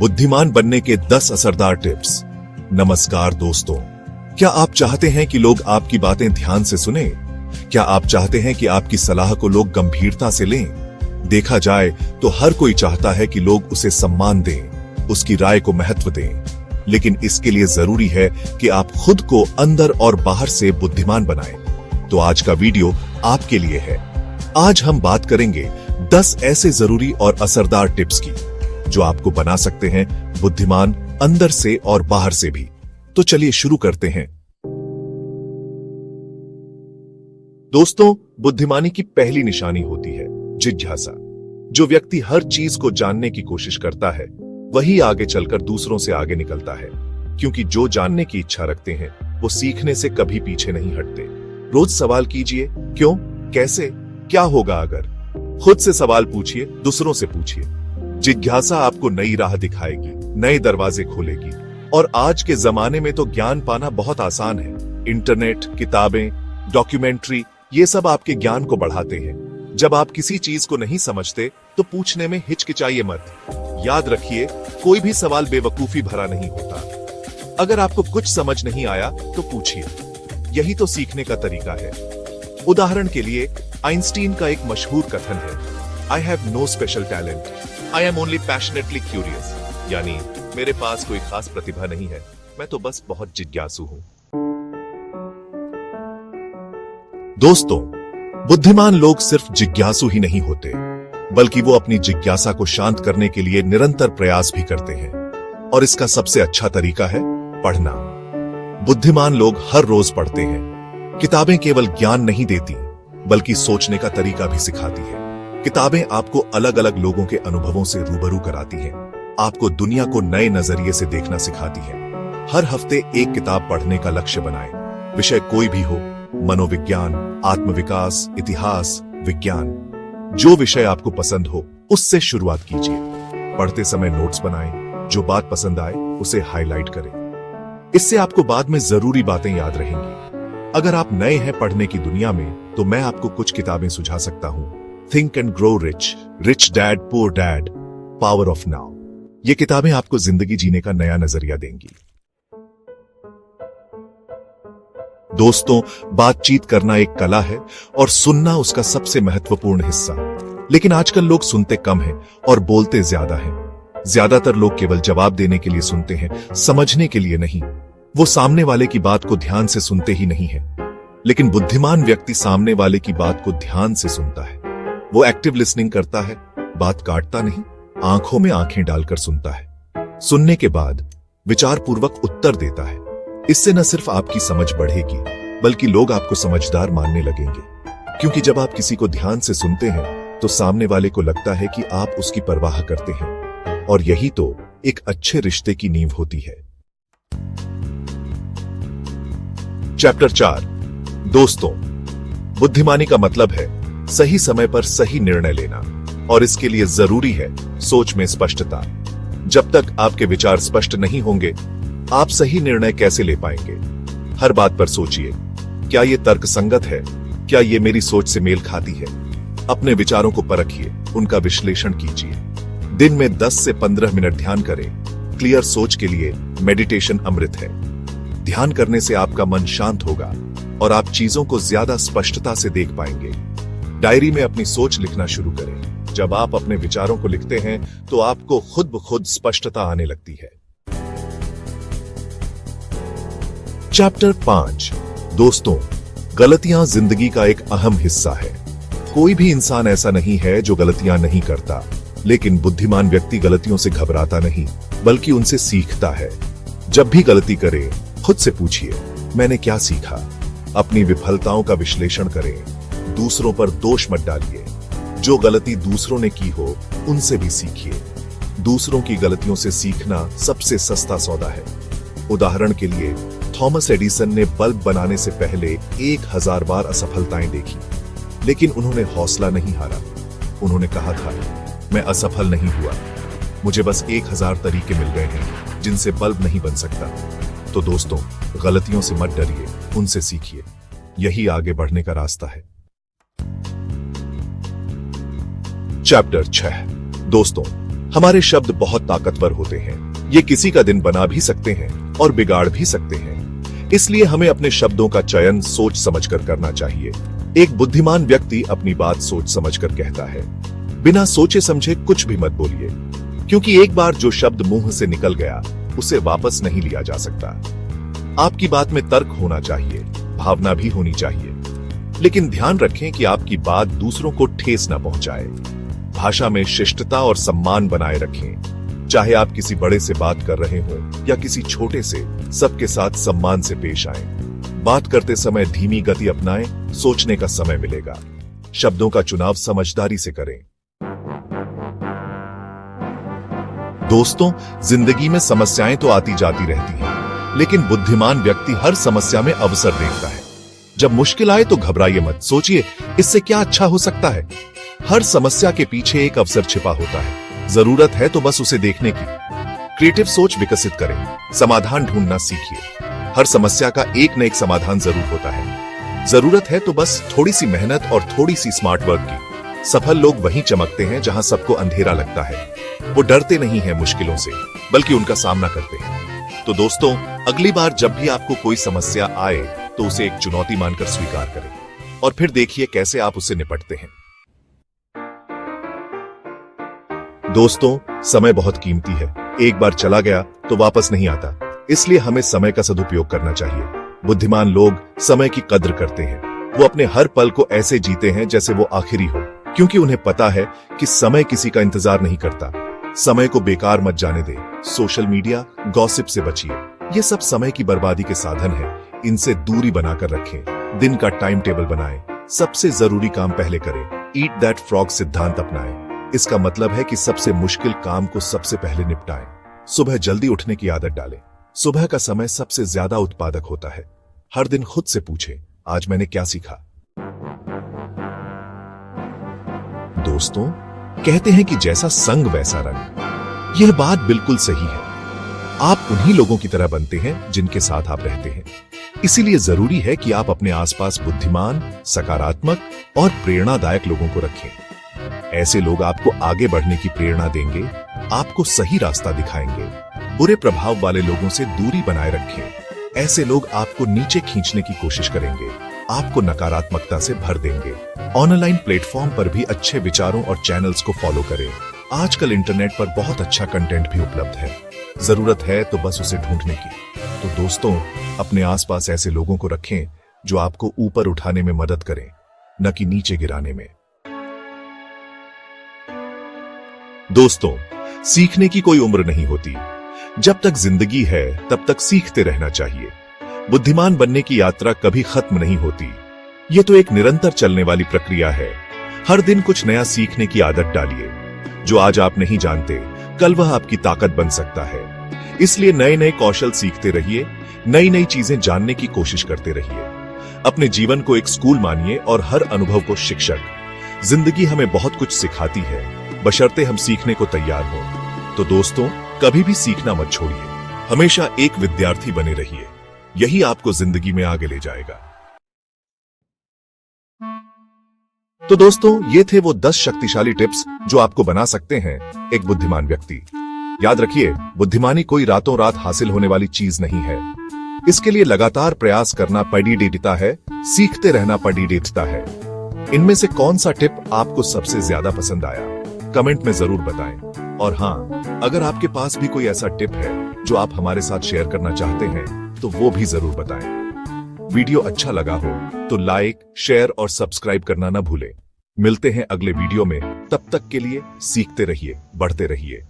बुद्धिमान बनने के 10 असरदार टिप्स। नमस्कार दोस्तों, क्या आप चाहते हैं कि लोग आपकी बातें ध्यान से सुने? क्या आप चाहते हैं कि आपकी सलाह को लोग गंभीरता से लें? देखा जाए तो हर कोई चाहता है कि लोग उसे सम्मान दें, उसकी राय को महत्व दें, लेकिन इसके लिए जरूरी है कि आप खुद को अंदर और बाहर से बुद्धिमान बनाएं। तो आज का वीडियो आपके लिए है। आज हम बात करेंगे 10 ऐसे जरूरी और असरदार टिप्स की जो आपको बना सकते हैं बुद्धिमान, अंदर से और बाहर से भी। तो चलिए शुरू करते हैं। दोस्तों, बुद्धिमानी की पहली निशानी होती है जिज्ञासा। जो व्यक्ति हर चीज को जानने की कोशिश करता है वही आगे चलकर दूसरों से आगे निकलता है, क्योंकि जो जानने की इच्छा रखते हैं वो सीखने से कभी पीछे नहीं हटते। रोज सवाल कीजिए, क्यों, कैसे, क्या होगा अगर। खुद से सवाल पूछिए, दूसरों से पूछिए। जिज्ञासा आपको नई राह दिखाएगी, नए दरवाजे खोलेगी। और आज के जमाने में तो ज्ञान पाना बहुत आसान है। इंटरनेट, किताबें, डॉक्यूमेंट्री, ये सब आपके ज्ञान को बढ़ाते हैं। जब आप किसी चीज को नहीं समझते तो पूछने में हिचकिचाइए मत। याद रखिए, कोई भी सवाल बेवकूफी भरा नहीं होता। अगर आपको कुछ समझ नहीं आया तो पूछिए, यही तो सीखने का तरीका है। उदाहरण के लिए आइंस्टीन का एक मशहूर कथन है, I have no special talent, I am only passionately curious. यानी मेरे पास कोई खास प्रतिभा नहीं है, मैं तो बस बहुत जिज्ञासु हूं। दोस्तों, बुद्धिमान लोग सिर्फ जिज्ञासु ही नहीं होते, बल्कि वो अपनी जिज्ञासा को शांत करने के लिए निरंतर प्रयास भी करते हैं। और इसका सबसे अच्छा तरीका है पढ़ना। बुद्धिमान लोग हर रोज पढ़ते हैं। किताबें केवल ज्ञान नहीं देती, बल्कि सोचने का तरीका भी सिखाती है। किताबें आपको अलग अलग लोगों के अनुभवों से रूबरू कराती हैं, आपको दुनिया को नए नजरिए से देखना सिखाती है। हर हफ्ते एक किताब पढ़ने का लक्ष्य बनाएं। विषय कोई भी हो, मनोविज्ञान, आत्मविकास, इतिहास, विज्ञान, जो विषय आपको पसंद हो उससे शुरुआत कीजिए। पढ़ते समय नोट्स बनाएं, जो बात पसंद आए उसे हाईलाइट करें। इससे आपको बाद में जरूरी बातें याद रहेंगी। अगर आप नए हैं पढ़ने की दुनिया में, तो मैं आपको कुछ किताबें सुझा सकता हूं। Think and grow rich, rich dad poor dad, power of now. ये किताबें आपको जिंदगी जीने का नया नजरिया देंगी। दोस्तों, बातचीत करना एक कला है और सुनना उसका सबसे महत्वपूर्ण हिस्सा। लेकिन आजकल लोग सुनते कम हैं और बोलते ज्यादा हैं। ज्यादातर लोग केवल जवाब देने के लिए सुनते हैं, समझने के लिए नहीं। वो सामने वाले की बात को ध्यान से सुनते ही नहीं है। लेकिन बुद्धिमान व्यक्ति सामने वाले की बात को ध्यान से सुनता है। वो एक्टिव लिसनिंग करता है, बात काटता नहीं, आंखों में आंखें डालकर सुनता है। सुनने के बाद विचारपूर्वक उत्तर देता है। इससे न सिर्फ आपकी समझ बढ़ेगी, बल्कि लोग आपको समझदार मानने लगेंगे। क्योंकि जब आप किसी को ध्यान से सुनते हैं तो सामने वाले को लगता है कि आप उसकी परवाह करते हैं, और यही तो एक अच्छे रिश्ते की नींव होती है। चैप्टर 4। दोस्तों, बुद्धिमानी का मतलब है सही समय पर सही निर्णय लेना, और इसके लिए जरूरी है सोच में स्पष्टता। जब तक आपके विचार स्पष्ट नहीं होंगे, आप सही निर्णय कैसे ले पाएंगे? हर बात पर सोचिए, क्या यह तर्कसंगत है? क्या यह मेरी सोच से मेल खाती है? अपने विचारों को परखिए, उनका विश्लेषण कीजिए। दिन में 10 से 15 मिनट ध्यान करें। क्लियर सोच के लिए मेडिटेशन अमृत है। ध्यान करने से आपका मन शांत होगा और आप चीजों को ज्यादा स्पष्टता से देख पाएंगे। डायरी में अपनी सोच लिखना शुरू करें। जब आप अपने विचारों को लिखते हैं तो आपको खुद ब खुद स्पष्टता आने लगती है। चैप्टर 5। दोस्तों, गलतियां जिंदगी का एक अहम हिस्सा है। कोई भी इंसान ऐसा नहीं है जो गलतियां नहीं करता, लेकिन बुद्धिमान व्यक्ति गलतियों से घबराता नहीं, बल्कि उनसे सीखता है। जब भी गलती करें, खुद से पूछिए, मैंने क्या सीखा? अपनी विफलताओं का विश्लेषण करें। दूसरों पर दोष मत डालिए। जो गलती दूसरों ने की हो, उनसे भी सीखिए। दूसरों की गलतियों से सीखना सबसे सस्ता सौदा है। उदाहरण के लिए, थॉमस एडिसन ने बल्ब बनाने से पहले 1000 बार असफलताएं देखी, लेकिन उन्होंने हौसला नहीं हारा। उन्होंने कहा था, मैं असफल नहीं हुआ, मुझे बस 1000 तरीके मिल गए हैं जिनसे बल्ब नहीं बन सकता। तो दोस्तों, गलतियों से मत डरिए, उनसे सीखिए। यही आगे बढ़ने का रास्ता है। चैप्टर 6। दोस्तों, हमारे शब्द बहुत ताकतवर होते हैं। ये किसी का दिन बना भी सकते हैं और बिगाड़ भी सकते हैं। इसलिए हमें अपने शब्दों का चयन सोच समझकर करना चाहिए। एक बुद्धिमान व्यक्ति अपनी बात सोच समझकर कहता है। बिना सोचे समझे कुछ भी मत बोलिए, क्योंकि एक बार जो शब्द मुंह से निकल गया उसे वापस नहीं लिया जा सकता। आपकी बात में तर्क होना चाहिए, भावना भी होनी चाहिए, लेकिन ध्यान रखें कि आपकी बात दूसरों को ठेस न पहुंचाए। भाषा में शिष्टता और सम्मान बनाए रखें। चाहे आप किसी बड़े से बात कर रहे हो या किसी छोटे से, सबके साथ सम्मान से पेश आएं। बात करते समय धीमी गति अपनाएं, सोचने का समय मिलेगा। शब्दों का चुनाव समझदारी से करें। दोस्तों, जिंदगी में समस्याएं तो आती जाती रहती हैं, लेकिन बुद्धिमान व्यक्ति हर समस्या में अवसर देखता है। जब मुश्किल आए तो घबराइए मत, सोचिए इससे क्या अच्छा हो सकता है। हर समस्या के पीछे एक अवसर छिपा होता है, जरूरत है तो बस उसे देखने की। क्रिएटिव सोच विकसित करें, समाधान ढूंढना सीखिए। हर समस्या का एक न एक समाधान जरूर होता है। जरूरत है तो बस थोड़ी सी मेहनत और थोड़ी सी स्मार्ट वर्क की। सफल लोग वहीं चमकते हैं जहां सबको अंधेरा लगता है। वो डरते नहीं हैं मुश्किलों से, बल्कि उनका सामना करते हैं। तो दोस्तों, अगली बार जब भी आपको कोई समस्या आए तो उसे एक चुनौती मानकर स्वीकार करें और फिर देखिए कैसे आप उससे निपटते हैं। दोस्तों, समय बहुत कीमती है। एक बार चला गया तो वापस नहीं आता, इसलिए हमें समय का सदुपयोग करना चाहिए। बुद्धिमान लोग समय की कद्र करते हैं। वो अपने हर पल को ऐसे जीते हैं जैसे वो आखिरी हो, क्योंकि उन्हें पता है कि समय किसी का इंतजार नहीं करता। समय को बेकार मत जाने दें। सोशल मीडिया, गॉसिप से बचिए। ये सब समय की बर्बादी के साधन हैं। इनसे दूरी बनाकर रखें। दिन का टाइम टेबल बनाएं। सबसे जरूरी काम पहले करें। ईट दैट फ्रॉग सिद्धांत अपनाएं। इसका मतलब है कि सबसे मुश्किल काम को सबसे पहले निपटाएं। सुबह जल्दी उठने की आदत डालें। सुबह का समय सबसे ज्यादा उत्पादक होता है। हर दिन खुद से पूछें, आज मैंने क्या सीखा। दोस्तों, कहते हैं कि जैसा संग वैसा रंग। यह बात बिल्कुल सही है। आप उन्हीं लोगों की तरह बनते हैं जिनके साथ आप रहते हैं। इसीलिए जरूरी है कि आप अपने आसपास बुद्धिमान, सकारात्मक और प्रेरणादायक लोगों को रखें। ऐसे लोग आपको आगे बढ़ने की प्रेरणा देंगे, आपको सही रास्ता दिखाएंगे। बुरे प्रभाव वाले लोगों से दूरी बनाए रखें। ऐसे लोग आपको नीचे खींचने की कोशिश करेंगे, आपको नकारात्मकता से भर देंगे। ऑनलाइन प्लेटफॉर्म पर भी अच्छे विचारों और चैनल्स को फॉलो करें। आजकल इंटरनेट पर बहुत अच्छा कंटेंट भी उपलब्ध है। जरूरत है तो बस उसे ढूंढने की। तो दोस्तों, अपने आसपास ऐसे लोगों को रखें जो आपको ऊपर उठाने में मदद करें, न कि नीचे गिराने में। दोस्तों, सीखने की कोई उम्र नहीं होती। जब तक जिंदगी है तब तक सीखते रहना चाहिए। बुद्धिमान बनने की यात्रा कभी खत्म नहीं होती। ये तो एक निरंतर चलने वाली प्रक्रिया है। हर दिन कुछ नया सीखने की आदत डालिए। जो आज आप नहीं जानते, कल वह आपकी ताकत बन सकता है। इसलिए नए नए कौशल सीखते रहिए, नई नई चीजें जानने की कोशिश करते रहिए। अपने जीवन को एक स्कूल मानिए और हर अनुभव को शिक्षक। जिंदगी हमें बहुत कुछ सिखाती है, बशर्ते हम सीखने को तैयार हों। तो दोस्तों, कभी भी सीखना मत छोड़िए। हमेशा एक विद्यार्थी बने रहिए। यही आपको जिंदगी में आगे ले जाएगा। तो दोस्तों, ये थे वो 10 शक्तिशाली टिप्स जो आपको बना सकते हैं एक बुद्धिमान व्यक्ति। याद रखिए, बुद्धिमानी कोई रातों रात हासिल होने वाली चीज नहीं है। इसके लिए लगातार प्रयास करना पढ़ी है, सीखते रहना पढ़ी है। इनमें से कौन सा टिप आपको सबसे ज्यादा पसंद आया, कमेंट में जरूर बताएं। और हाँ, अगर आपके पास भी कोई ऐसा टिप है जो आप हमारे साथ शेयर करना चाहते हैं तो वो भी जरूर बताएं। वीडियो अच्छा लगा हो तो लाइक, शेयर और सब्सक्राइब करना ना भूलें। मिलते हैं अगले वीडियो में। तब तक के लिए सीखते रहिए, बढ़ते रहिए।